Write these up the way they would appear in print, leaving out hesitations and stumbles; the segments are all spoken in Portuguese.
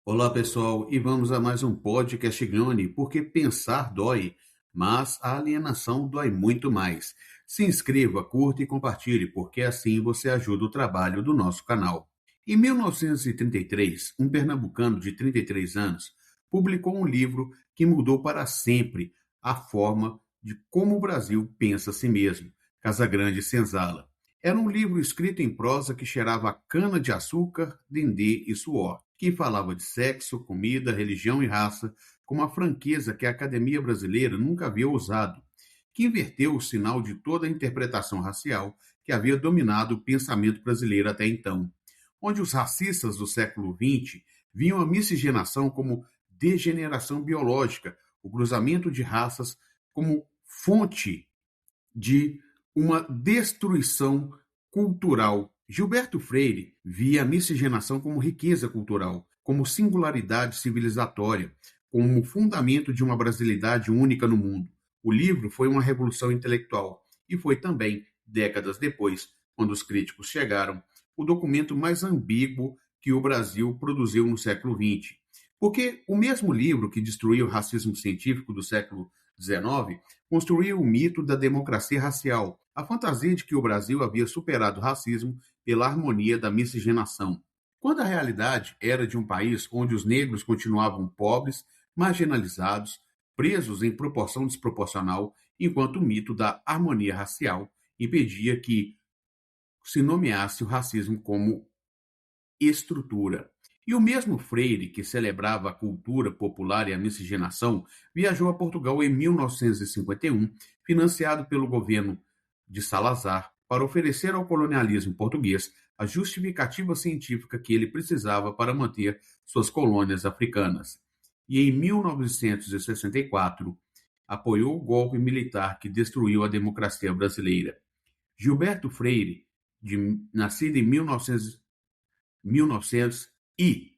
Olá, pessoal, e vamos a mais um podcast Glione, porque pensar dói, mas a alienação dói muito mais. Se inscreva, curta e compartilhe, porque assim você ajuda o trabalho do nosso canal. Em 1933, um pernambucano de 33 anos publicou um livro que mudou para sempre a forma de como o Brasil pensa a si mesmo, Casagrande Senzala. Era um livro escrito em prosa que cheirava a cana-de-açúcar, dendê e suor, que falava de sexo, comida, religião e raça com uma franqueza que a academia brasileira nunca havia ousado, que inverteu o sinal de toda a interpretação racial que havia dominado o pensamento brasileiro até então, onde os racistas do século XX viam a miscigenação como degeneração biológica, o cruzamento de raças como fonte de uma destruição cultural. Gilberto Freire via a miscigenação como riqueza cultural, como singularidade civilizatória, como fundamento de uma brasilidade única no mundo. O livro foi uma revolução intelectual e foi também, décadas depois, quando os críticos chegaram, o documento mais ambíguo que o Brasil produziu no século XX. Porque o mesmo livro que destruiu o racismo científico do século XIX construiu o mito da democracia racial, a fantasia de que o Brasil havia superado o racismo pela harmonia da miscigenação, quando a realidade era de um país onde os negros continuavam pobres, marginalizados, presos em proporção desproporcional, enquanto o mito da harmonia racial impedia que se nomeasse o racismo como estrutura. E o mesmo Freire, que celebrava a cultura popular e a miscigenação, viajou a Portugal em 1951, financiado pelo governo de Salazar, para oferecer ao colonialismo português a justificativa científica que ele precisava para manter suas colônias africanas. E em 1964, apoiou o golpe militar que destruiu a democracia brasileira. Gilberto Freire, nascido em 1900 e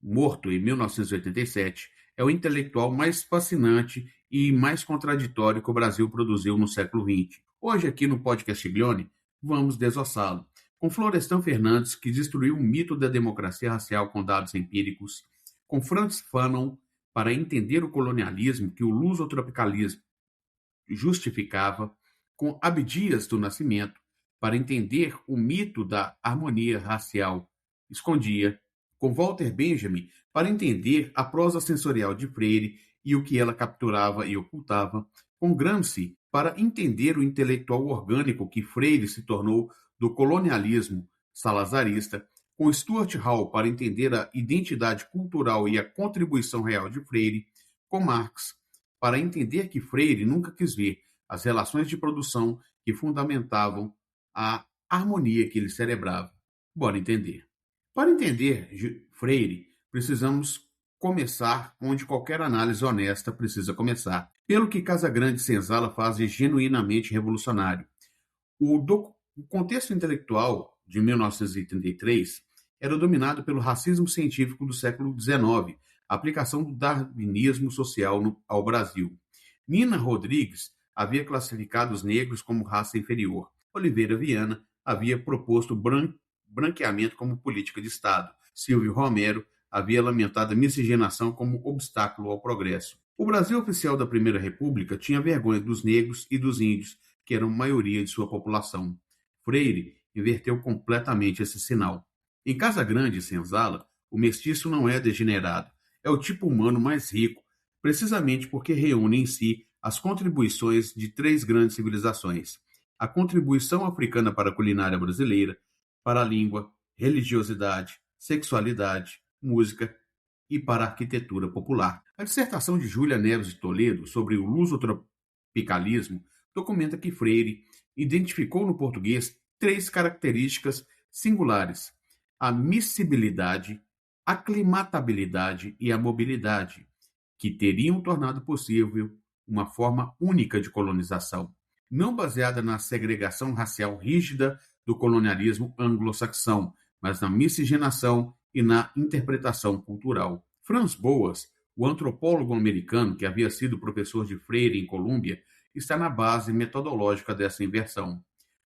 morto em 1987, é o intelectual mais fascinante e mais contraditório que o Brasil produziu no século XX. Hoje, aqui no podcast Glione, vamos desossá-lo, com Florestan Fernandes, que destruiu o mito da democracia racial com dados empíricos, com Frantz Fanon, para entender o colonialismo que o lusotropicalismo justificava, com Abdias do Nascimento, para entender o mito da harmonia racial escondia, com Walter Benjamin, para entender a prosa sensorial de Freire e o que ela capturava e ocultava, com Gramsci, para entender o intelectual orgânico que Freire se tornou do colonialismo salazarista, com Stuart Hall para entender a identidade cultural e a contribuição real de Freire, com Marx para entender que Freire nunca quis ver as relações de produção que fundamentavam a harmonia que ele celebrava. Bora entender. Para entender Freire, precisamos começar onde qualquer análise honesta precisa começar, pelo que Casagrande Senzala faz de genuinamente revolucionário. O contexto intelectual de 1933 era dominado pelo racismo científico do século XIX, a aplicação do darwinismo social ao Brasil. Nina Rodrigues havia classificado os negros como raça inferior. Oliveira Viana havia proposto branqueamento como política de Estado. Silvio Romero havia lamentado a miscigenação como obstáculo ao progresso. O Brasil oficial da Primeira República tinha vergonha dos negros e dos índios, que eram maioria de sua população. Freire inverteu completamente esse sinal. Em Casagrande e Senzala, o mestiço não é degenerado, é o tipo humano mais rico, precisamente porque reúne em si as contribuições de três grandes civilizações: a contribuição africana para a culinária brasileira, para a língua, religiosidade, sexualidade, música e para a arquitetura popular. A dissertação de Júlia Neves de Toledo sobre o lusotropicalismo documenta que Freire identificou no português três características singulares: a miscibilidade, a aclimatabilidade e a mobilidade, que teriam tornado possível uma forma única de colonização, não baseada na segregação racial rígida do colonialismo anglo-saxão, mas na miscigenação e na interpretação cultural. Franz Boas, o antropólogo americano que havia sido professor de Freire em Colômbia, está na base metodológica dessa inversão.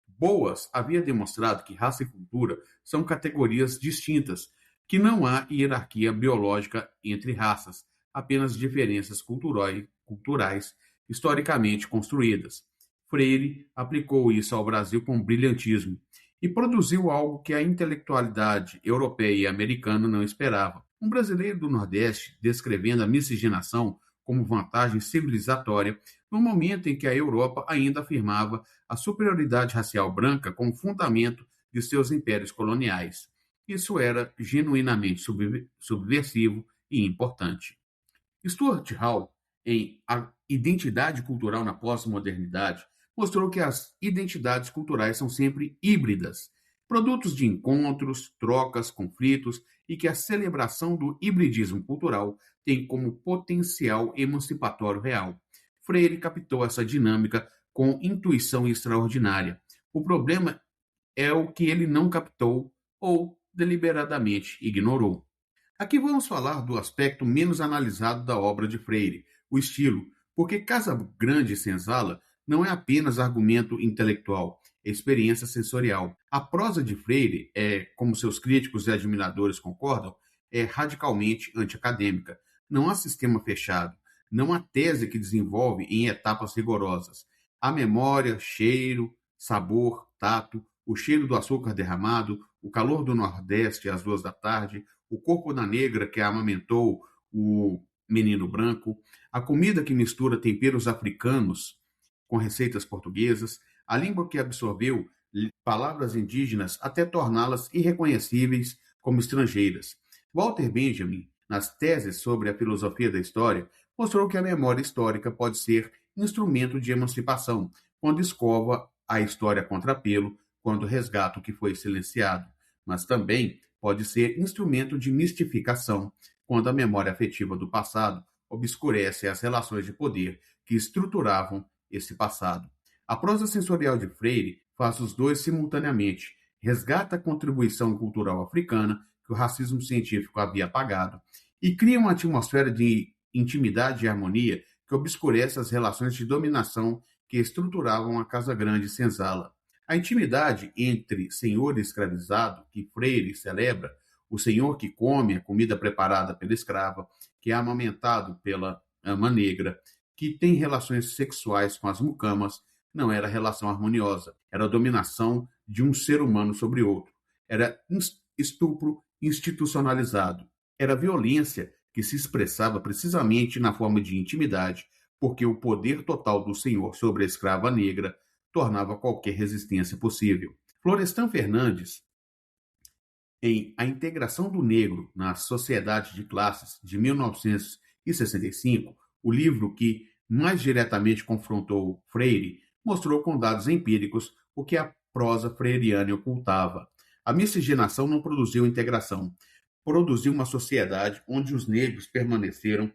Boas havia demonstrado que raça e cultura são categorias distintas, que não há hierarquia biológica entre raças, apenas diferenças culturais historicamente construídas. Freire aplicou isso ao Brasil com brilhantismo e produziu algo que a intelectualidade europeia e americana não esperava. Um brasileiro do Nordeste descrevendo a miscigenação como vantagem civilizatória no momento em que a Europa ainda afirmava a superioridade racial branca como fundamento de seus impérios coloniais. Isso era genuinamente subversivo e importante. Stuart Hall, em A Identidade Cultural na Pós-Modernidade, mostrou que as identidades culturais são sempre híbridas, produtos de encontros, trocas, conflitos, e que a celebração do hibridismo cultural tem como potencial emancipatório real. Freire captou essa dinâmica com intuição extraordinária. O problema é o que ele não captou ou deliberadamente ignorou. Aqui vamos falar do aspecto menos analisado da obra de Freire, o estilo, porque Casa Grande e Senzala não é apenas argumento intelectual, é experiência sensorial. A prosa de Freire como seus críticos e admiradores concordam, é radicalmente antiacadêmica. Não há sistema fechado, não há tese que desenvolve em etapas rigorosas. Há memória, cheiro, sabor, tato, o cheiro do açúcar derramado, o calor do Nordeste às 2 da tarde, o corpo da negra que amamentou o menino branco, a comida que mistura temperos africanos com receitas portuguesas, a língua que absorveu palavras indígenas até torná-las irreconhecíveis como estrangeiras. Walter Benjamin, nas teses sobre a filosofia da história, mostrou que a memória histórica pode ser instrumento de emancipação, quando escova a história contra pelo, quando resgata o que foi silenciado, mas também pode ser instrumento de mistificação, quando a memória afetiva do passado obscurece as relações de poder que estruturavam esse passado. A prosa sensorial de Freire faz os dois simultaneamente, resgata a contribuição cultural africana que o racismo científico havia apagado e cria uma atmosfera de intimidade e harmonia que obscurece as relações de dominação que estruturavam a Casa Grande e Senzala. A intimidade entre senhor e escravizado, que Freire celebra, o senhor que come a comida preparada pela escrava, que é amamentado pela ama negra, que tem relações sexuais com as mucamas, não era relação harmoniosa, era a dominação de um ser humano sobre outro, era estupro institucionalizado, era violência que se expressava precisamente na forma de intimidade, porque o poder total do senhor sobre a escrava negra tornava qualquer resistência possível. Florestan Fernandes, em A Integração do Negro na Sociedade de Classes, de 1965, o livro que mais diretamente confrontou Freire, mostrou com dados empíricos o que a prosa freiriana ocultava. A miscigenação não produziu integração, produziu uma sociedade onde os negros permaneceram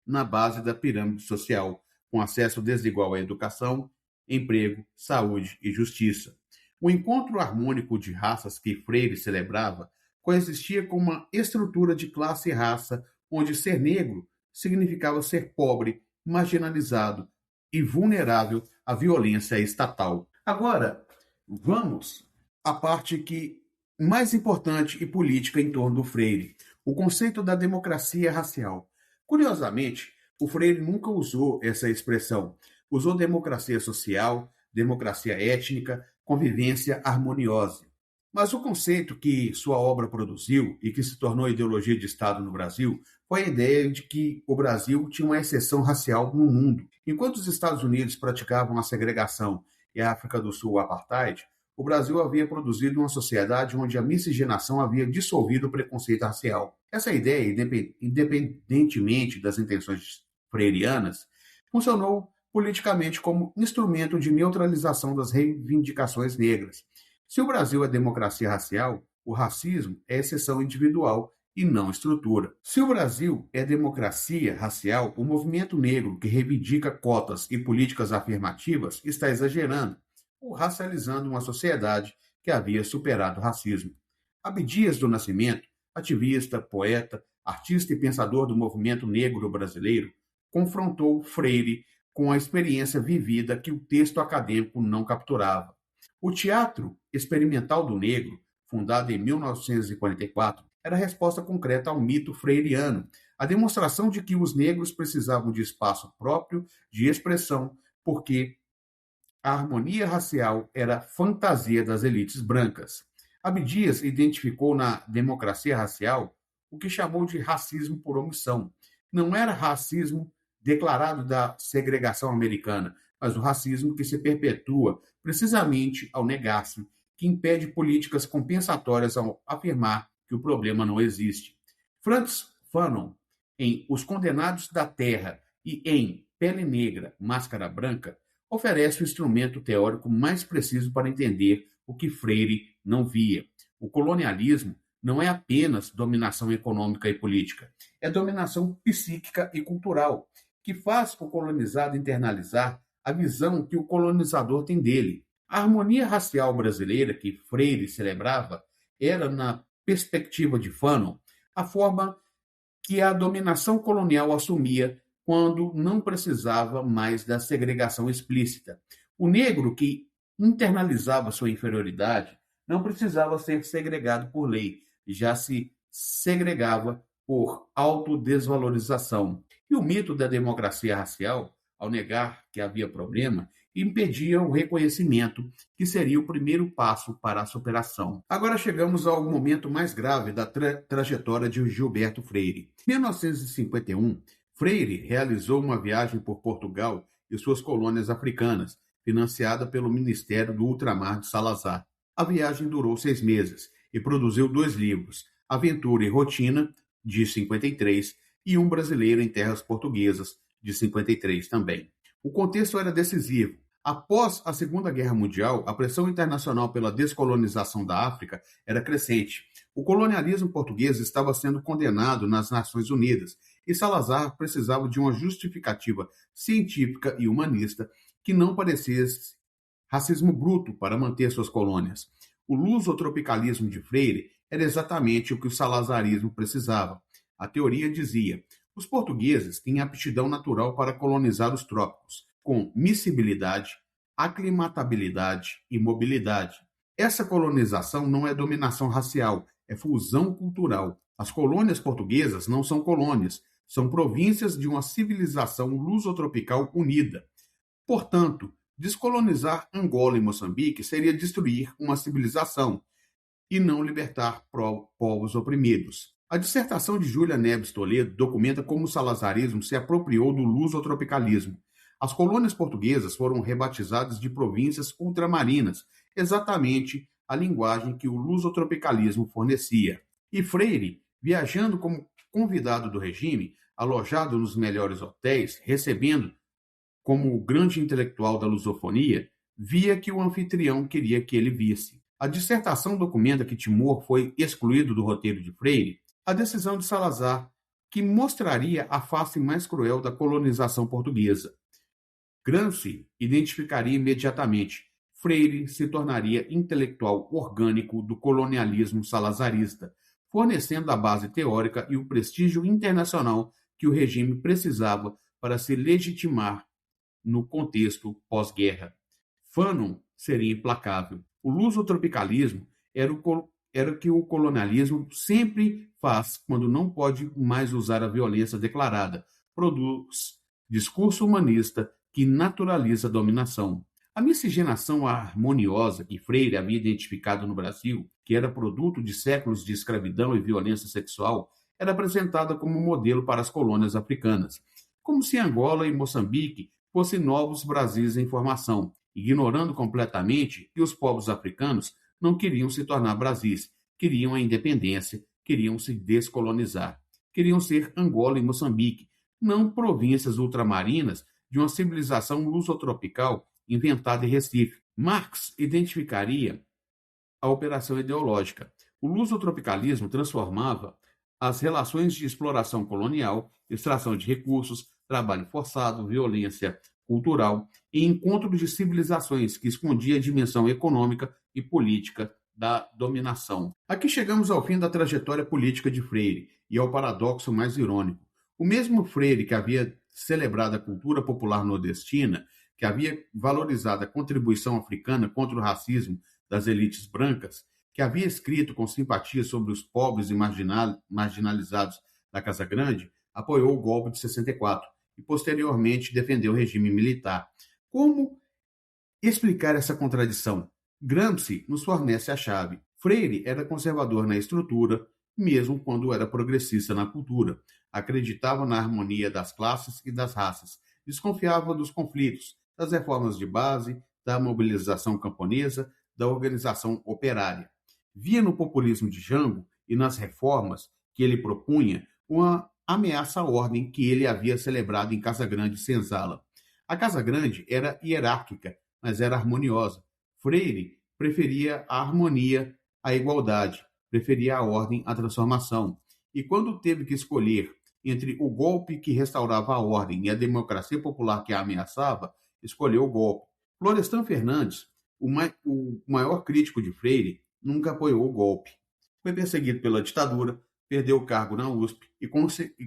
na base da pirâmide social, com acesso desigual à educação, emprego, saúde e justiça. O encontro harmônico de raças que Freire celebrava coexistia com uma estrutura de classe e raça, onde ser negro significava ser pobre, marginalizado e vulnerável à violência estatal. Agora, vamos à parte mais importante e política em torno do Freire, o conceito da democracia racial. Curiosamente, o Freire nunca usou essa expressão. Usou democracia social, democracia étnica, convivência harmoniosa. Mas o conceito que sua obra produziu e que se tornou ideologia de Estado no Brasil foi a ideia de que o Brasil tinha uma exceção racial no mundo. Enquanto os Estados Unidos praticavam a segregação e a África do Sul o apartheid, o Brasil havia produzido uma sociedade onde a miscigenação havia dissolvido o preconceito racial. Essa ideia, independentemente das intenções freirianas, funcionou politicamente como instrumento de neutralização das reivindicações negras. Se o Brasil é democracia racial, o racismo é exceção individual e não estrutura. Se o Brasil é democracia racial, o movimento negro que reivindica cotas e políticas afirmativas está exagerando ou racializando uma sociedade que havia superado o racismo. Abdias do Nascimento, ativista, poeta, artista e pensador do movimento negro brasileiro, confrontou Freire com a experiência vivida que o texto acadêmico não capturava. O Teatro Experimental do Negro, fundado em 1944, era a resposta concreta ao mito freiriano, a demonstração de que os negros precisavam de espaço próprio, de expressão, porque a harmonia racial era fantasia das elites brancas. Abdias identificou na democracia racial o que chamou de racismo por omissão. Não era racismo declarado da segregação americana, mas o racismo que se perpetua precisamente ao negar-se, que impede políticas compensatórias ao afirmar que o problema não existe. Frantz Fanon, em Os Condenados da Terra e em Pele Negra, Máscara Branca, oferece o instrumento teórico mais preciso para entender o que Freire não via. O colonialismo não é apenas dominação econômica e política, é dominação psíquica e cultural, que faz o colonizado internalizar a visão que o colonizador tem dele. A harmonia racial brasileira que Freire celebrava era, na perspectiva de Fanon, a forma que a dominação colonial assumia quando não precisava mais da segregação explícita. O negro que internalizava sua inferioridade não precisava ser segregado por lei, já se segregava por autodesvalorização. E o mito da democracia racial, ao negar que havia problema, impedia o reconhecimento, que seria o primeiro passo para a superação. Agora chegamos ao momento mais grave da trajetória de Gilberto Freire. Em 1951, Freire realizou uma viagem por Portugal e suas colônias africanas, financiada pelo Ministério do Ultramar de Salazar. A viagem durou 6 meses e produziu 2 livros, Aventura e Rotina, de 53, e Um Brasileiro em Terras Portuguesas, de 53 também. O contexto era decisivo. Após a Segunda Guerra Mundial, a pressão internacional pela descolonização da África era crescente. O colonialismo português estava sendo condenado nas Nações Unidas e Salazar precisava de uma justificativa científica e humanista que não parecesse racismo bruto para manter suas colônias. O lusotropicalismo de Freire era exatamente o que o salazarismo precisava. A teoria dizia: os portugueses têm aptidão natural para colonizar os trópicos, com miscibilidade, aclimatabilidade e mobilidade. Essa colonização não é dominação racial, é fusão cultural. As colônias portuguesas não são colônias, são províncias de uma civilização lusotropical unida. Portanto, descolonizar Angola e Moçambique seria destruir uma civilização e não libertar povos oprimidos. A dissertação de Júlia Neves Toledo documenta como o salazarismo se apropriou do lusotropicalismo. As colônias portuguesas foram rebatizadas de províncias ultramarinas, exatamente a linguagem que o lusotropicalismo fornecia. E Freire, viajando como convidado do regime, alojado nos melhores hotéis, recebendo como o grande intelectual da lusofonia, via que o anfitrião queria que ele visse. A dissertação documenta que Timor foi excluído do roteiro de Freire, a decisão de Salazar, que mostraria a face mais cruel da colonização portuguesa. Gramsci identificaria imediatamente. Freire se tornaria intelectual orgânico do colonialismo salazarista, fornecendo a base teórica e o prestígio internacional que o regime precisava para se legitimar no contexto pós-guerra. Fanon seria implacável. O lusotropicalismo era o que o colonialismo sempre faz quando não pode mais usar a violência declarada. Produz discurso humanista que naturaliza a dominação. A miscigenação harmoniosa que Freire havia identificado no Brasil, que era produto de séculos de escravidão e violência sexual, era apresentada como modelo para as colônias africanas, como se Angola e Moçambique fossem novos Brasis em formação, ignorando completamente que os povos africanos não queriam se tornar Brasis, queriam a independência, queriam se descolonizar, queriam ser Angola e Moçambique, não províncias ultramarinas de uma civilização lusotropical inventada em Recife. Marx identificaria a operação ideológica. O lusotropicalismo transformava as relações de exploração colonial, extração de recursos, trabalho forçado, violência cultural em encontro de civilizações que escondia a dimensão econômica e política da dominação. Aqui chegamos ao fim da trajetória política de Freire e ao paradoxo mais irônico. O mesmo Freire que havia celebrado a cultura popular nordestina, que havia valorizado a contribuição africana contra o racismo das elites brancas, que havia escrito com simpatia sobre os pobres e marginalizados da Casa Grande, apoiou o golpe de 64 e, posteriormente, defendeu o regime militar. Como explicar essa contradição? Gramsci nos fornece a chave. Freire era conservador na estrutura, mesmo quando era progressista na cultura. Acreditava na harmonia das classes e das raças. Desconfiava dos conflitos, das reformas de base, da mobilização camponesa, da organização operária. Via no populismo de Jango e nas reformas que ele propunha uma ameaça à ordem que ele havia celebrado em Casa Grande e Senzala. A Casa Grande era hierárquica, mas era harmoniosa. Freire preferia a harmonia à igualdade, preferia a ordem à transformação. E quando teve que escolher entre o golpe que restaurava a ordem e a democracia popular que a ameaçava, escolheu o golpe. Florestan Fernandes, o maior crítico de Freire, nunca apoiou o golpe. Foi perseguido pela ditadura, perdeu o cargo na USP e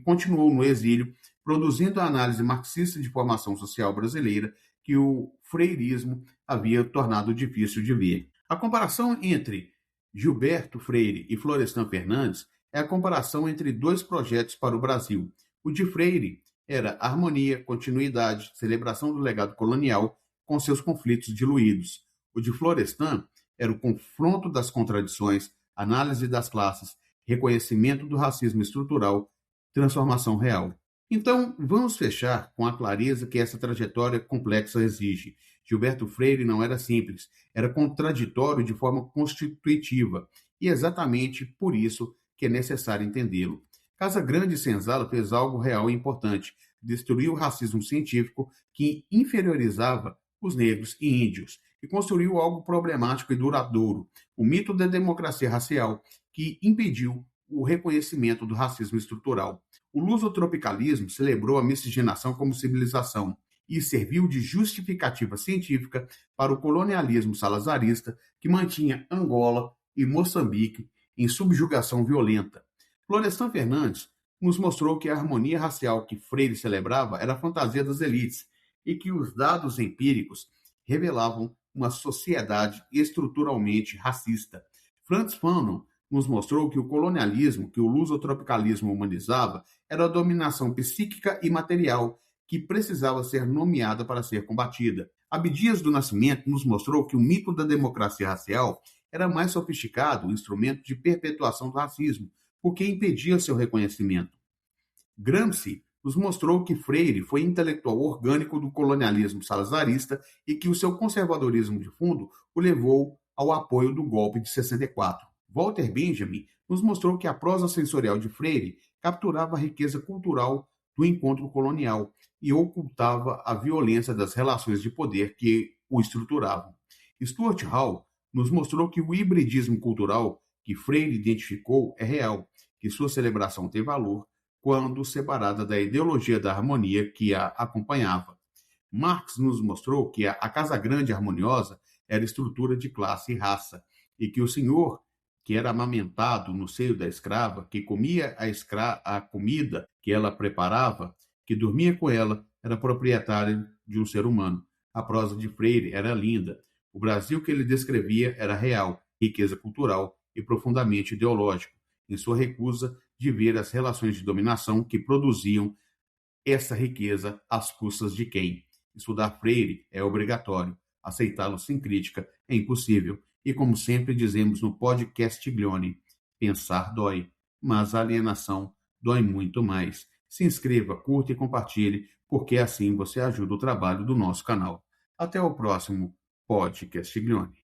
continuou no exílio, produzindo a análise marxista de formação social brasileira que o freirismo havia tornado difícil de ver. A comparação entre Gilberto Freire e Florestan Fernandes é a comparação entre dois projetos para o Brasil. O de Freire era harmonia, continuidade, celebração do legado colonial com seus conflitos diluídos. O de Florestan era o confronto das contradições, análise das classes, reconhecimento do racismo estrutural, transformação real. Então, vamos fechar com a clareza que essa trajetória complexa exige. Gilberto Freire não era simples, era contraditório de forma constitutiva, e exatamente por isso que é necessário entendê-lo. Casa Grande e Senzala fez algo real e importante, destruiu o racismo científico que inferiorizava os negros e índios, e construiu algo problemático e duradouro, o mito da democracia racial, que impediu o reconhecimento do racismo estrutural. O lusotropicalismo celebrou a miscigenação como civilização e serviu de justificativa científica para o colonialismo salazarista que mantinha Angola e Moçambique em subjugação violenta. Florestan Fernandes nos mostrou que a harmonia racial que Freire celebrava era a fantasia das elites e que os dados empíricos revelavam uma sociedade estruturalmente racista. Franz Fanon nos mostrou que o colonialismo, que o lusotropicalismo humanizava, era a dominação psíquica e material que precisava ser nomeada para ser combatida. Abdias do Nascimento nos mostrou que o mito da democracia racial era mais sofisticado, instrumento de perpetuação do racismo, porque impedia seu reconhecimento. Gramsci nos mostrou que Freire foi intelectual orgânico do colonialismo salazarista e que o seu conservadorismo de fundo o levou ao apoio do golpe de 64. Walter Benjamin nos mostrou que a prosa sensorial de Freire capturava a riqueza cultural do encontro colonial e ocultava a violência das relações de poder que o estruturavam. Stuart Hall nos mostrou que o hibridismo cultural que Freire identificou é real, que sua celebração tem valor quando separada da ideologia da harmonia que a acompanhava. Marx nos mostrou que a Casa Grande harmoniosa era estrutura de classe e raça, e que o senhor, que era amamentado no seio da escrava, que comia a comida que ela preparava, que dormia com ela, era proprietário de um ser humano. A prosa de Freire era linda. O Brasil que ele descrevia era real, riqueza cultural e profundamente ideológico, em sua recusa de ver as relações de dominação que produziam essa riqueza às custas de quem? Estudar Freire é obrigatório. Aceitá-lo sem crítica é impossível. E como sempre dizemos no podcast Glione, pensar dói, mas a alienação dói muito mais. Se inscreva, curta e compartilhe, porque assim você ajuda o trabalho do nosso canal. Até o próximo podcast Glione.